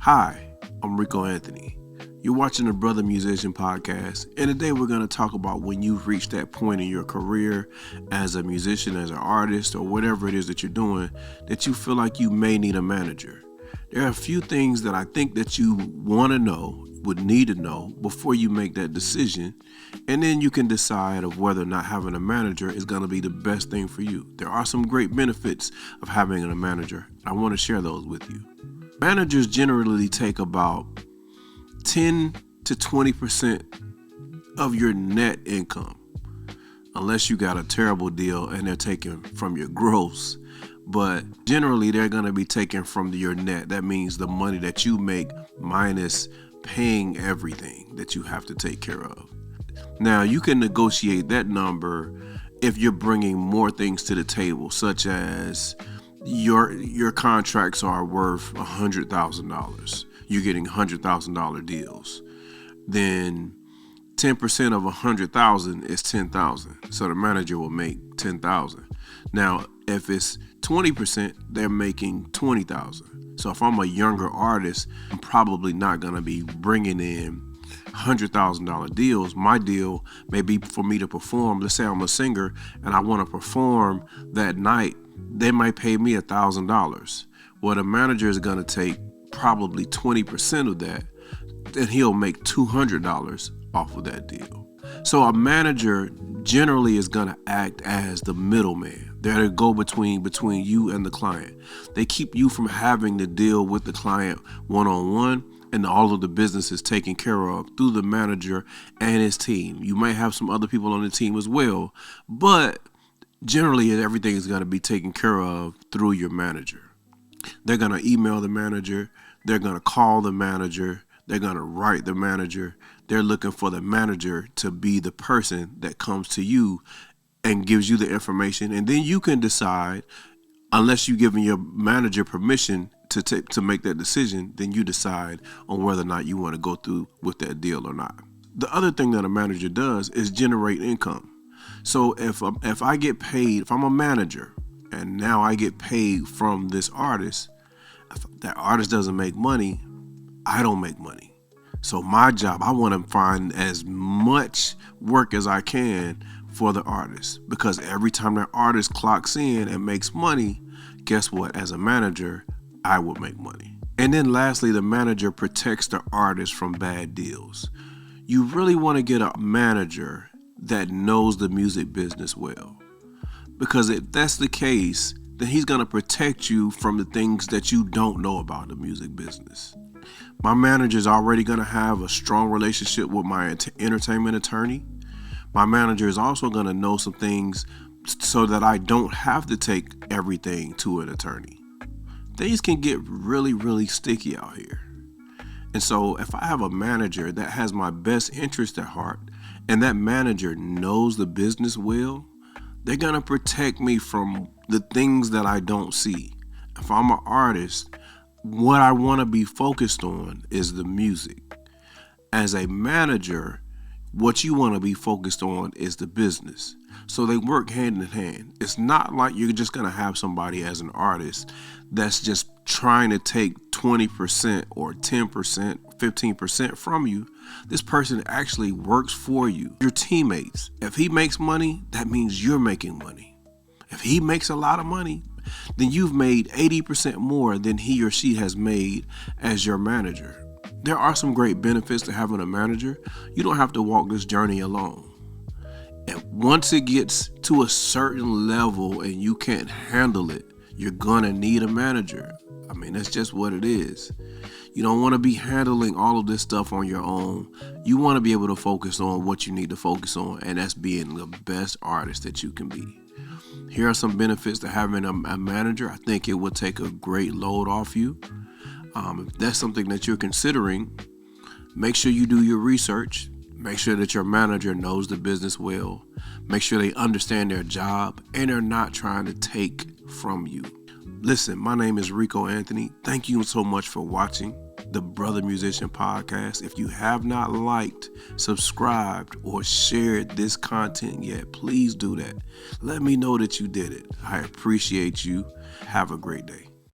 Hi, I'm Rico Anthony. You're watching the Brother Musician Podcast, and today we're going to talk about when you've reached that point in your career as a musician, as an artist, or whatever it is that you're doing, that you feel like you may need a manager. There are a few things that I think that you want to know, would need to know before you make that decision, and then you can decide of whether or not having a manager is going to be the best thing for you. There are some great benefits of having a manager. I want to share those with you. Managers generally take about 10 to 20% of your net income, unless you got a terrible deal and they're taking from your gross. But generally, they're going to be taken from your net. That means the money that you make minus paying everything that you have to take care of. Now, you can negotiate that number if you're bringing more things to the table, such as your contracts are worth $100,000. You're getting $100,000 deals. Then 10% of 100,000 is 10,000. So the manager will make 10,000. Now, if it's 20%, they're making 20,000. So if I'm a younger artist, I'm probably not going to be bringing in $100,000 deals. My deal may be for me to perform. Let's say I'm a singer and I want to perform that night. They might pay me $1,000. Well, the manager is going to take probably 20% of that, and he'll make $200 off of that deal. So a manager generally is going to act as the middleman. They're the go-between between you and the client. They keep you from having to deal with the client one-on-one, and all of the business is taken care of through the manager and his team. You might have some other people on the team as well, but generally everything is going to be taken care of through your manager. They're going to email the manager. They're going to call the manager. They're going to write the manager. They're looking for the manager to be the person that comes to you and gives you the information. And then you can decide, unless you've given your manager permission to make that decision, then you decide on whether or not you want to go through with that deal or not. The other thing that a manager does is generate income. So if I get paid, if I'm a manager and now I get paid from this artist, if that artist doesn't make money, I don't make money. So my job, I want to find as much work as I can for the artist, because every time that artist clocks in and makes money, guess what? As a manager, I will make money. And then lastly, the manager protects the artist from bad deals. You really want to get a manager that knows the music business well, because if that's the case, then he's going to protect you from the things that you don't know about the music business. My manager is already going to have a strong relationship with my entertainment attorney. My manager is also going to know some things so that I don't have to take everything to an attorney. Things can get really, really sticky out here. And so if I have a manager that has my best interest at heart, and that manager knows the business well, they're going to protect me from the things that I don't see. If I'm an artist, what I want to be focused on is the music. As a manager, what you want to be focused on is the business. So they work hand in hand. It's not like you're just going to have somebody as an artist that's just trying to take 20% or 10%, 15% from you. This person actually works for you, your teammates. If he makes money, that means you're making money. If he makes a lot of money, then you've made 80% more than he or she has made as your manager. There are some great benefits to having a manager. You don't have to walk this journey alone. And once it gets to a certain level and you can't handle it, you're going to need a manager. I mean, that's just what it is. You don't want to be handling all of this stuff on your own. You want to be able to focus on what you need to focus on, and that's being the best artist that you can be. Here are some benefits to having a manager. I think it will take a great load off you. If that's something that you're considering, make sure you do your research. Make sure that your manager knows the business well. Make sure they understand their job and they're not trying to take from you. Listen, my name is Rico Anthony. Thank you so much for watching the Brother Musician Podcast. If you have not liked, subscribed, or shared this content yet, please do that. Let me know that you did it. I appreciate you. Have a great day.